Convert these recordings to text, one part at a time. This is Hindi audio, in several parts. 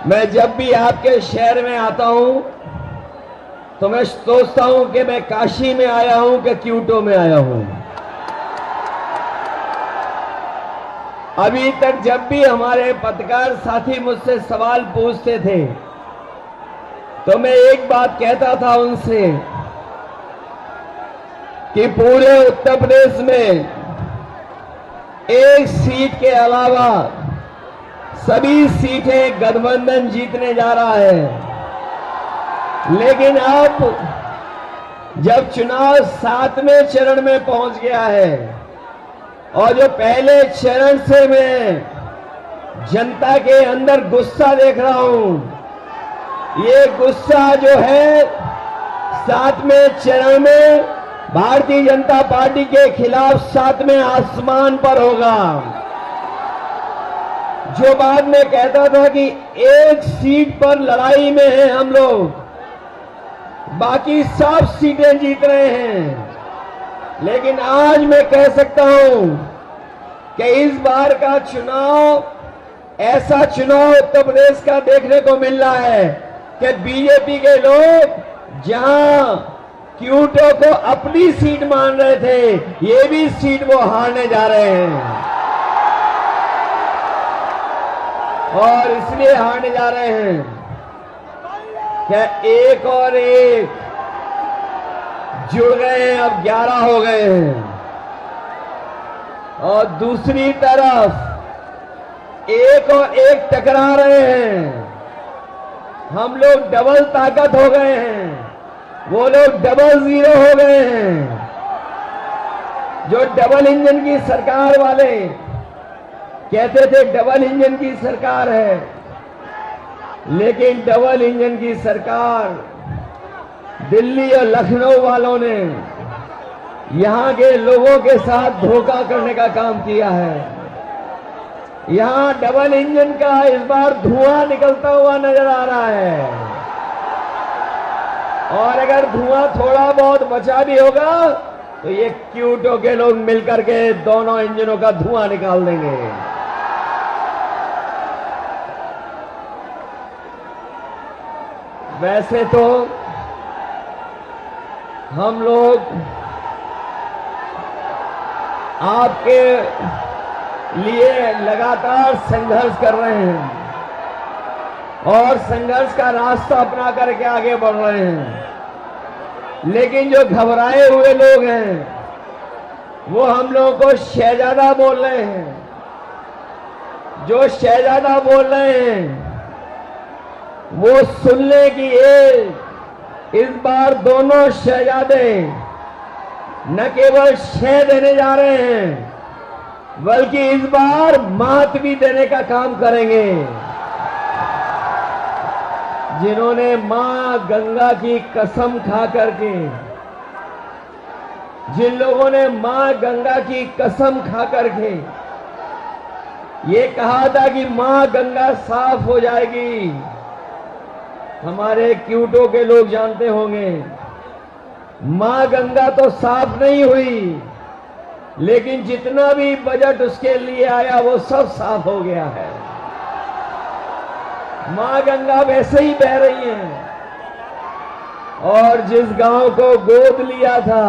मैं जब भी आपके शहर में आता हूं तो मैं सोचता हूं कि मैं काशी में आया हूं कि क्यूटो में आया हूं। अभी तक जब भी हमारे पत्रकार साथी मुझसे सवाल पूछते थे तो मैं एक बात कहता था उनसे कि पूरे उत्तर प्रदेश में एक सीट के अलावा सभी सीटें गठबंधन जीतने जा रहा है। लेकिन अब जब चुनाव 7वें चरण में पहुंच गया है और जो पहले चरण से मैं जनता के अंदर गुस्सा देख रहा हूं, ये गुस्सा जो है 7वें चरण में भारतीय जनता पार्टी के खिलाफ 7वें आसमान पर होगा। जो बात में कहता था कि एक सीट पर लड़ाई में है हम लोग, बाकी सब सीटें जीत रहे हैं, लेकिन आज मैं कह सकता हूं कि इस बार का चुनाव ऐसा चुनाव उत्तर प्रदेश का देखने को मिल रहा है कि बीजेपी के लोग जहां क्यूटो को अपनी सीट मान रहे थे, ये भी सीट वो हारने जा रहे हैं। और इसलिए हारने जा रहे हैं क्या एक और एक जुड़ गए हैं, अब 11 हो गए हैं। और दूसरी तरफ एक और एक टकरा रहे हैं। हम लोग डबल ताकत हो गए हैं, वो लोग डबल जीरो हो गए हैं। जो डबल इंजन की सरकार वाले कहते थे डबल इंजन की सरकार है, लेकिन डबल इंजन की सरकार दिल्ली और लखनऊ वालों ने यहां के लोगों के साथ धोखा करने का काम किया है। यहां डबल इंजन का इस बार धुआं निकलता हुआ नजर आ रहा है, और अगर धुआं थोड़ा बहुत बचा भी होगा तो ये क्यूटो के लोग मिलकर के दोनों इंजनों का धुआं निकाल देंगे। वैसे तो हम लोग आपके लिए लगातार संघर्ष कर रहे हैं और संघर्ष का रास्ता अपना करके आगे बढ़ रहे हैं, लेकिन जो घबराए हुए लोग हैं वो हम लोगों को शहजादा बोल रहे हैं। जो शहजादा बोल रहे हैं वो सुन ले कि ये इस बार दोनों शहजादे न केवल शह देने जा रहे हैं, बल्कि इस बार मात भी देने का काम करेंगे। जिन्होंने मां गंगा की कसम खा करके, जिन लोगों ने मां गंगा की कसम खा करके ये कहा था कि मां गंगा साफ हो जाएगी, हमारे क्यूटो के लोग जानते होंगे मां गंगा तो साफ नहीं हुई, लेकिन जितना भी बजट उसके लिए आया वो सब साफ हो गया है। मां गंगा वैसे ही बह रही है, और जिस गांव को गोद लिया था,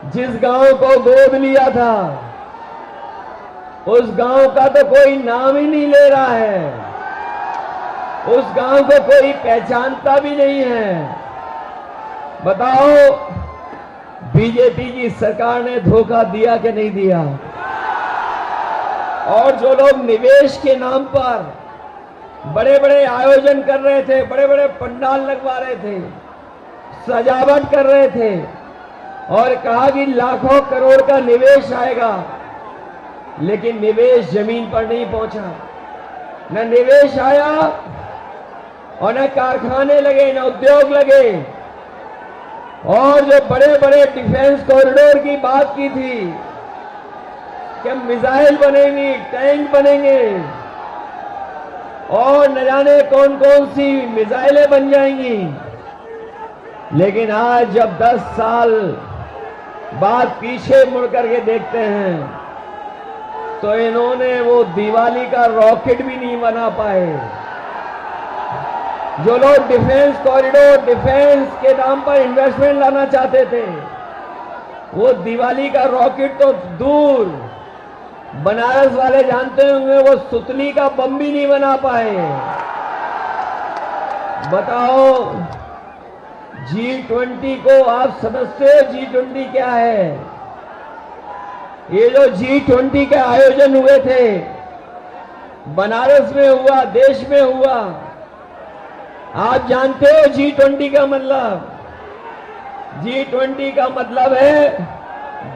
जिस गांव को गोद लिया था, उस गांव का तो कोई नाम ही नहीं ले रहा है, उस गांव को कोई पहचानता भी नहीं है। बताओ बीजेपी की सरकार ने धोखा दिया कि नहीं दिया? और जो लोग निवेश के नाम पर बड़े बड़े आयोजन कर रहे थे, बड़े बड़े पंडाल लगवा रहे थे, सजावट कर रहे थे और कहा कि लाखों करोड़ का निवेश आएगा, लेकिन निवेश जमीन पर नहीं पहुंचा। न निवेश आया और न कारखाने लगे, न उद्योग लगे। और जो बड़े बड़े डिफेंस कॉरिडोर की बात की थी कि मिसाइल बनेंगी, टैंक बनेंगे और न जाने कौन कौन सी मिसाइलें बन जाएंगी, लेकिन आज जब 10 साल बाद पीछे मुड़ करके देखते हैं तो इन्होंने वो दिवाली का रॉकेट भी नहीं बना पाए। जो लोग डिफेंस कॉरिडोर, डिफेंस के नाम पर इन्वेस्टमेंट लाना चाहते थे, वो दिवाली का रॉकेट तो दूर, बनारस वाले जानते होंगे वो सुतली का बम भी नहीं बना पाए। बताओ, G20 को आप समझते हो G20 क्या है? ये जो G20 के आयोजन हुए थे, बनारस में हुआ, देश में हुआ, आप जानते हो G20 का मतलब? G20 का मतलब है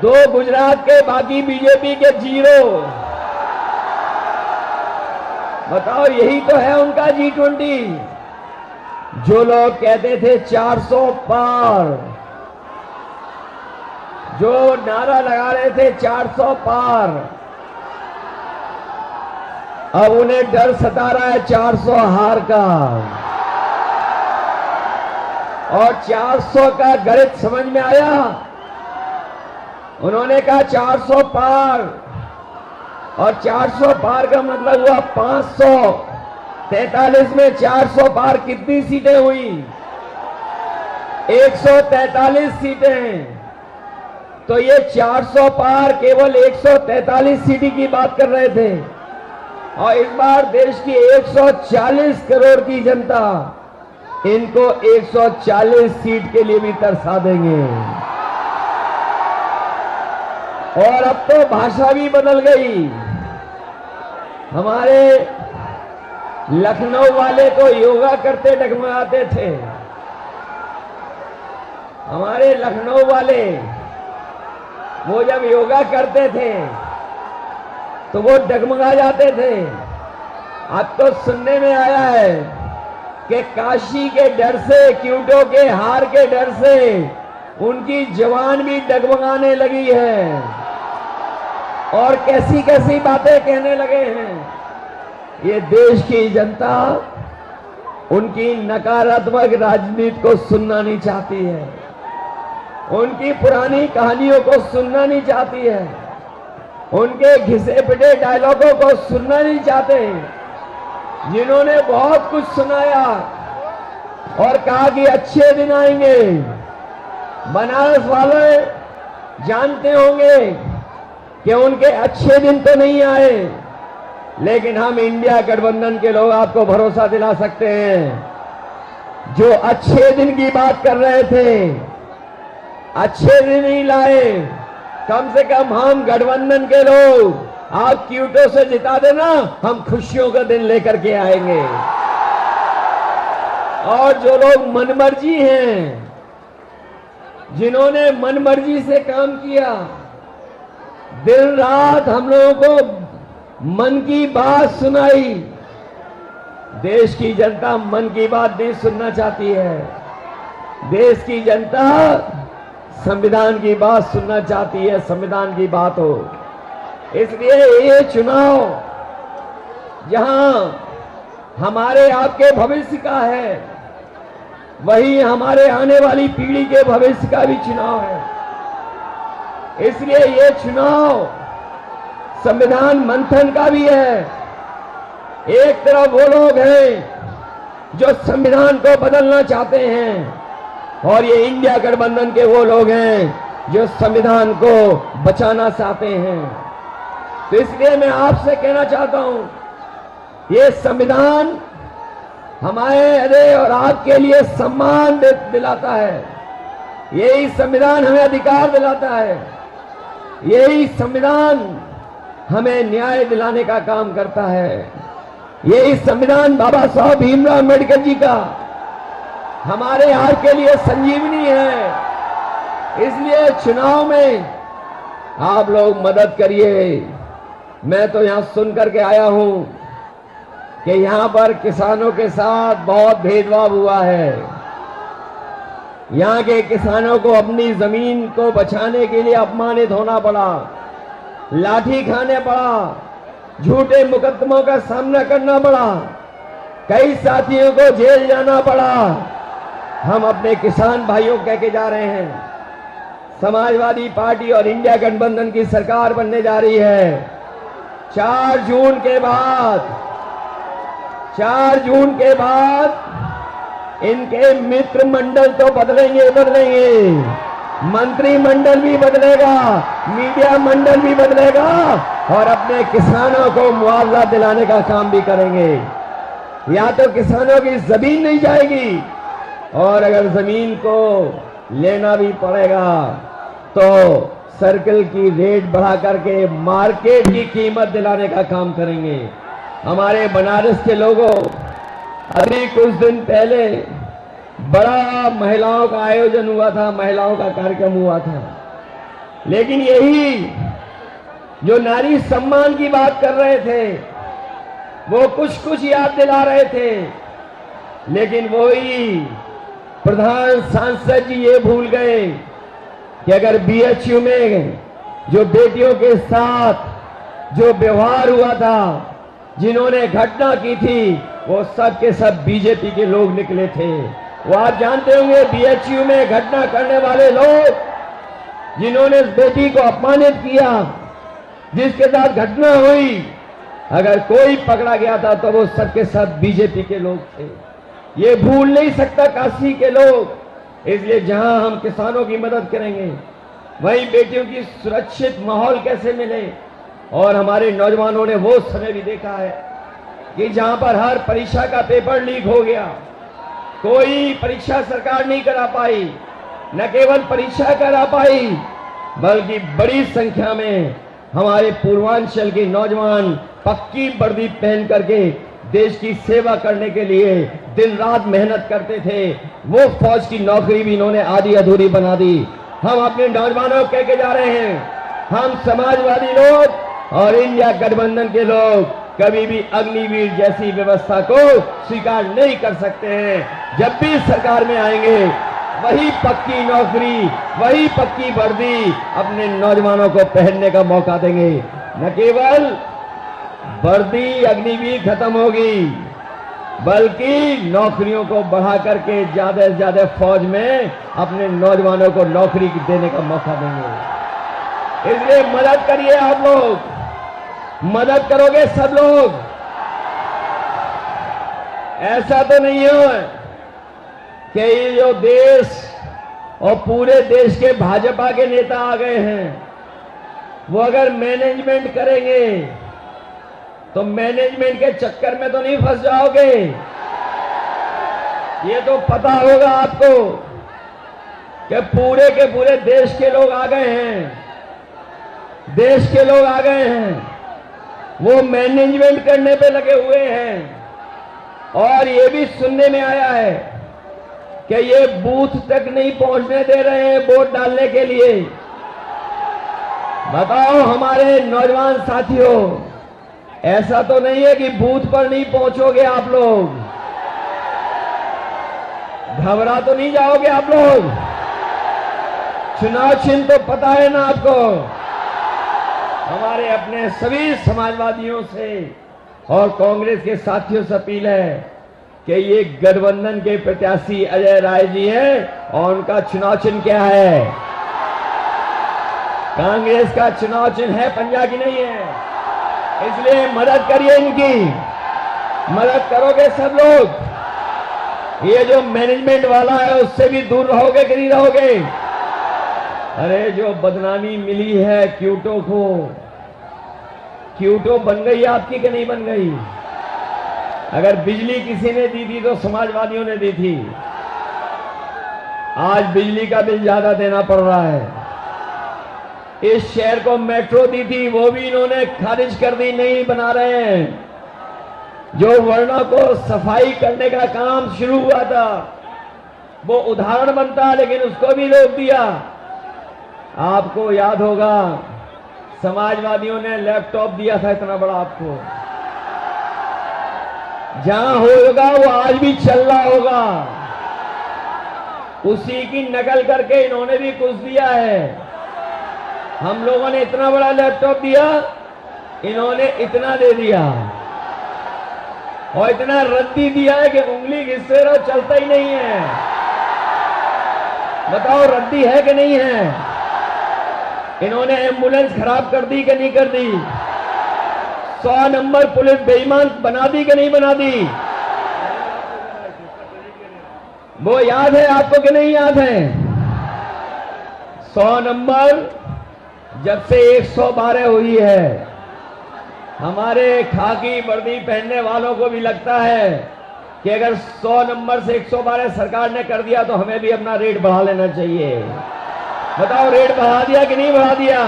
2 गुजरात के, बाकी बीजेपी के 0। बताओ, यही तो है उनका G20। जो लोग कहते थे 400 पार, जो नारा लगा रहे थे 400 पार, अब उन्हें डर सता रहा है 400 हार का। और 400 का गणित समझ में आया। उन्होंने कहा 400 पार, और 400 पार का मतलब हुआ 543 में 400 पार कितनी सीटें हुई? 143 सीटें। तो ये 400 पार केवल 143 सीटें की बात कर रहे थे, और इस बार देश की 140 करोड़ की जनता इनको 140 सीट के लिए भी तरसा देंगे। और अब तो भाषा भी बदल गई। हमारे लखनऊ वाले तो योगा करते डगमगाते थे। हमारे लखनऊ वाले वो जब योगा करते थे तो वो डगमगा जाते थे। अब तो सुनने में आया है कि काशी के डर से, क्यूटो के हार के डर से उनकी जवान भी डगमगाने लगी है, और कैसी कैसी बातें कहने लगे हैं। ये देश की जनता उनकी नकारात्मक राजनीति को सुनना नहीं चाहती है, उनकी पुरानी कहानियों को सुनना नहीं चाहती है, उनके घिसे पिटे डायलॉगों को सुनना नहीं चाहते, जिन्होंने बहुत कुछ सुनाया और कहा कि अच्छे दिन आएंगे। बनारस वाले जानते होंगे कि उनके अच्छे दिन तो नहीं आए, लेकिन हम इंडिया गठबंधन के लोग आपको भरोसा दिला सकते हैं, जो अच्छे दिन की बात कर रहे थे, अच्छे दिन नहीं लाए। कम से कम हम गठबंधन के लोग, आप क्यूटो से जिता देना, हम खुशियों का दिन लेकर के आएंगे। और जो लोग मनमर्जी हैं, जिन्होंने मनमर्जी से काम किया, दिन रात हम लोगों को मन की बात सुनाई, देश की जनता मन की बात नहीं सुनना चाहती है। देश की जनता संविधान की बात सुनना चाहती है, संविधान की बात हो। इसलिए ये चुनाव जहां हमारे आपके भविष्य का है, वही हमारे आने वाली पीढ़ी के भविष्य का भी चुनाव है। इसलिए ये चुनाव संविधान मंथन का भी है। एक तरफ वो लोग हैं जो संविधान को बदलना चाहते हैं, और ये इंडिया गठबंधन के वो लोग हैं जो संविधान को बचाना चाहते हैं। तो इसलिए मैं आपसे कहना चाहता हूं, ये संविधान हमारे और आपके लिए सम्मान दिलाता है, यही संविधान हमें अधिकार दिलाता है, यही संविधान हमें न्याय दिलाने का काम करता है। यही संविधान बाबा साहब भीमराव अम्बेडकर जी का हमारे आपके लिए संजीवनी है। इसलिए चुनाव में आप लोग मदद करिए। मैं तो यहां सुन करके आया हूं कि यहां पर किसानों के साथ बहुत भेदभाव हुआ है। यहां के किसानों को अपनी जमीन को बचाने के लिए अपमानित होना पड़ा, लाठी खाने पड़ा, झूठे मुकदमों का सामना करना पड़ा, कई साथियों को जेल जाना पड़ा। हम अपने किसान भाइयों को कह के जा रहे हैं, समाजवादी पार्टी और इंडिया गठबंधन की सरकार बनने जा रही है। 4 जून के बाद इनके मित्र मंडल तो बदलेंगे, मंत्रिमंडल भी बदलेगा, मीडिया मंडल भी बदलेगा और अपने किसानों को मुआवजा दिलाने का काम भी करेंगे। या तो किसानों की जमीन नहीं जाएगी और अगर जमीन को लेना भी पड़ेगा तो सर्कल की रेट बढ़ा करके मार्केट की कीमत दिलाने का काम करेंगे। हमारे बनारस के लोगों, अभी कुछ दिन पहले बड़ा महिलाओं का आयोजन हुआ था, महिलाओं का कार्यक्रम हुआ था, लेकिन यही जो नारी सम्मान की बात कर रहे थे वो कुछ याद दिला रहे थे, लेकिन वही प्रधान सांसद जी ये भूल गए कि अगर बीएचयू में जो बेटियों के साथ जो व्यवहार हुआ था, जिन्होंने घटना की थी, वो सब के सब बीजेपी के लोग निकले थे। वो आप जानते होंगे, बीएचयू में घटना करने वाले लोग, जिन्होंने उस बेटी को अपमानित किया, जिसके साथ घटना हुई, अगर कोई पकड़ा गया था तो वो सब के सब बीजेपी के लोग थे। ये भूल नहीं सकता काशी के लोग। इसलिए जहां हम किसानों की मदद करेंगे, वहीं बेटियों की सुरक्षित माहौल कैसे मिले। और हमारे नौजवानों ने वो समय भी देखा है कि जहां पर हर परीक्षा का पेपर लीक हो गया, कोई परीक्षा सरकार नहीं करा पाई, न केवल परीक्षा करा पाई बल्कि बड़ी संख्या में हमारे पूर्वांचल के नौजवान पक्की वर्दी पहन करके देश की सेवा करने के लिए दिन रात मेहनत करते थे। वो फौज की नौकरी भी इन्होंने आधी अधूरी बना दी। हम अपने नौजवानों को कह के जा रहे हैं, हम समाजवादी लोग और इंडिया गठबंधन के लोग कभी भी अग्निवीर जैसी व्यवस्था को स्वीकार नहीं कर सकते हैं। जब भी सरकार में आएंगे, वही पक्की नौकरी, वही पक्की वर्दी अपने नौजवानों को पहनने का मौका देंगे। न केवल वर्दी अग्निवीर खत्म होगी, बल्कि नौकरियों को बढ़ा करके ज्यादा से ज्यादा फौज में अपने नौजवानों को नौकरी देने का मौका देंगे। इसलिए मदद करिए आप लोग, मदद करोगे सब लोग। ऐसा तो नहीं है कि ये जो देश और पूरे देश के भाजपा के नेता आ गए हैं, वो अगर मैनेजमेंट करेंगे तो मैनेजमेंट के चक्कर में तो नहीं फंस जाओगे। ये तो पता होगा आपको कि पूरे के पूरे देश के लोग आ गए हैं, देश के लोग आ गए हैं, वो मैनेजमेंट करने पे लगे हुए हैं। और ये भी सुनने में आया है कि ये बूथ तक नहीं पहुंचने दे रहे हैं वोट डालने के लिए। बताओ हमारे नौजवान साथियों, ऐसा तो नहीं है कि बूथ पर नहीं पहुंचोगे आप लोग? घबरा तो नहीं जाओगे आप लोग? चुनाव चिन्ह तो पता है ना आपको? हमारे अपने सभी समाजवादियों से और कांग्रेस के साथियों से अपील है कि ये गठबंधन के प्रत्याशी अजय राय जी हैं और उनका चुनाव चिन्ह क्या है? कांग्रेस का चुनाव चिन्ह है, पंजा की नहीं है। इसलिए मदद करिए इनकी, मदद करोगे सब लोग। ये जो मैनेजमेंट वाला है उससे भी दूर रहोगे कि नहीं रहोगे? अरे जो बदनामी मिली है क्यूटो को, क्यूटो बन गई आपकी कि नहीं बन गई? अगर बिजली किसी ने दी थी तो समाजवादियों ने दी थी। आज बिजली का बिल ज्यादा देना पड़ रहा है। इस शहर को मेट्रो दी थी, वो भी इन्होंने खारिज कर दी, नहीं बना रहे हैं। जो वर्णों को सफाई करने का काम शुरू हुआ था वो उदाहरण बनता, लेकिन उसको भी रोक दिया। आपको याद होगा समाजवादियों ने लैपटॉप दिया था इतना बड़ा आपको, जहां होगा वो आज भी चल रहा होगा। उसी की नकल करके इन्होंने भी कुछ दिया है। हम लोगों ने इतना बड़ा लैपटॉप दिया, इन्होंने इतना दे दिया और इतना रद्दी दिया है कि उंगली घिसते रहो, चलता ही नहीं है। बताओ रद्दी है कि नहीं है? इन्होंने एम्बुलेंस खराब कर दी कि नहीं कर दी? 100 नंबर पुलिस बेईमान बना दी कि नहीं बना दी? वो याद है आपको कि नहीं याद है? 100 नंबर जब से 112 हुई है, हमारे खाकी वर्दी पहनने वालों को भी लगता है कि अगर 100 नंबर से 112 सरकार ने कर दिया तो हमें भी अपना रेट बढ़ा लेना चाहिए। बताओ, रेट बढ़ा दिया कि नहीं बढ़ा दिया?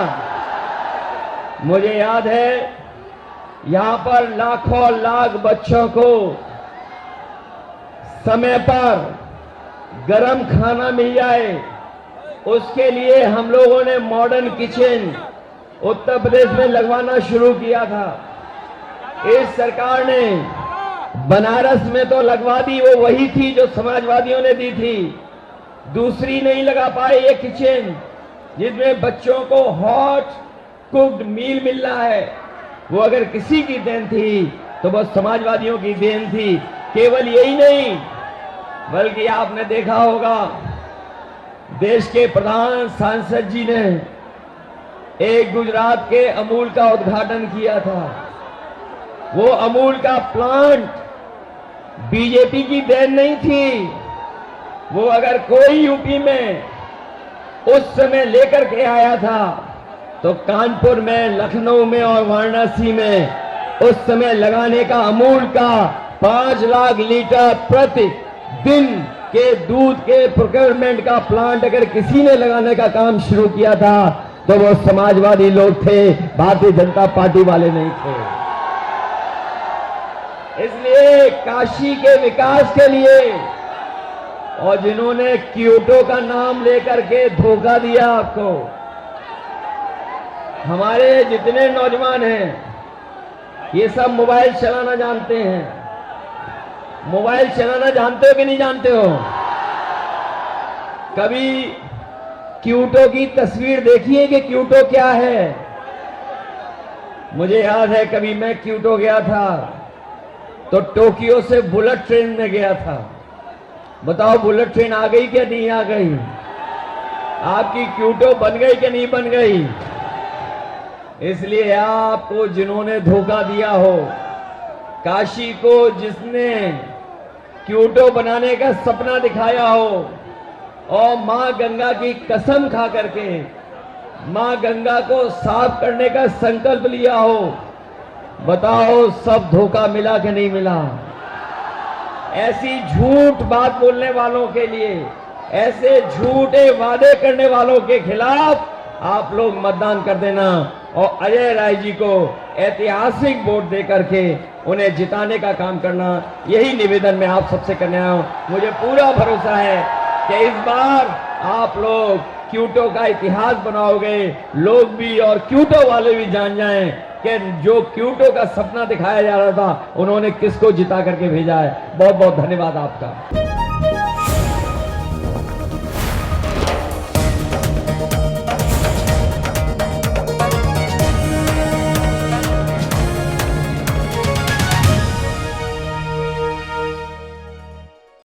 मुझे याद है यहां पर लाखों लाख बच्चों को समय पर गरम खाना मिल जाए, उसके लिए हम लोगों ने मॉडर्न किचन उत्तर प्रदेश में लगवाना शुरू किया था। इस सरकार ने बनारस में तो लगवा दी, वो वही थी जो समाजवादियों ने दी थी। दूसरी नहीं लगा पाए ये किचन जिसमें बच्चों को हॉट कुक्ड मील मिल रहा है। वो अगर किसी की देन थी तो वो समाजवादियों की देन थी। केवल यही नहीं, बल्कि आपने देखा होगा देश के प्रधान सांसद जी ने एक गुजरात के अमूल का उद्घाटन किया था। वो अमूल का प्लांट बीजेपी की देन नहीं थी। वो अगर कोई यूपी में उस समय लेकर के आया था तो कानपुर में, लखनऊ में और वाराणसी में उस समय लगाने का अमूल का 5 लाख लीटर प्रति दिन के दूध के प्रोक्योरमेंट का प्लांट अगर किसी ने लगाने का काम शुरू किया था तो वो समाजवादी लोग थे, भारतीय जनता पार्टी वाले नहीं थे। इसलिए काशी के विकास के लिए और जिन्होंने क्योटो का नाम लेकर के धोखा दिया आपको, हमारे जितने नौजवान हैं ये सब मोबाइल चलाना जानते हैं। मोबाइल चलाना जानते हो कि नहीं जानते हो? कभी क्योटो की तस्वीर देखी है कि क्योटो क्या है? मुझे याद है कभी मैं क्योटो गया था तो टोक्यो से बुलेट ट्रेन में गया था। बताओ, बुलेट ट्रेन आ गई क्या नहीं आ गई? आपकी क्योटो बन गई कि नहीं बन गई? इसलिए आपको जिन्होंने धोखा दिया हो, काशी को जिसने क्योटो बनाने का सपना दिखाया हो और मां गंगा की कसम खा करके मां गंगा को साफ करने का संकल्प लिया हो, बताओ सब धोखा मिला कि नहीं मिला? ऐसी झूठ बात बोलने वालों के लिए, ऐसे झूठे वादे करने वालों के खिलाफ आप लोग मतदान कर देना और अजय राय जी को ऐतिहासिक वोट दे करके उन्हें जिताने का काम करना। यही निवेदन मैं आप सबसे करने आया हूं। मुझे पूरा भरोसा है कि इस बार आप लोग क्योटो का इतिहास बनाओगे, लोग भी और क्योटो वाले भी जान जाएं कि जो क्योटो का सपना दिखाया जा रहा था उन्होंने किसको जिता करके भेजा है। बहुत बहुत धन्यवाद आपका।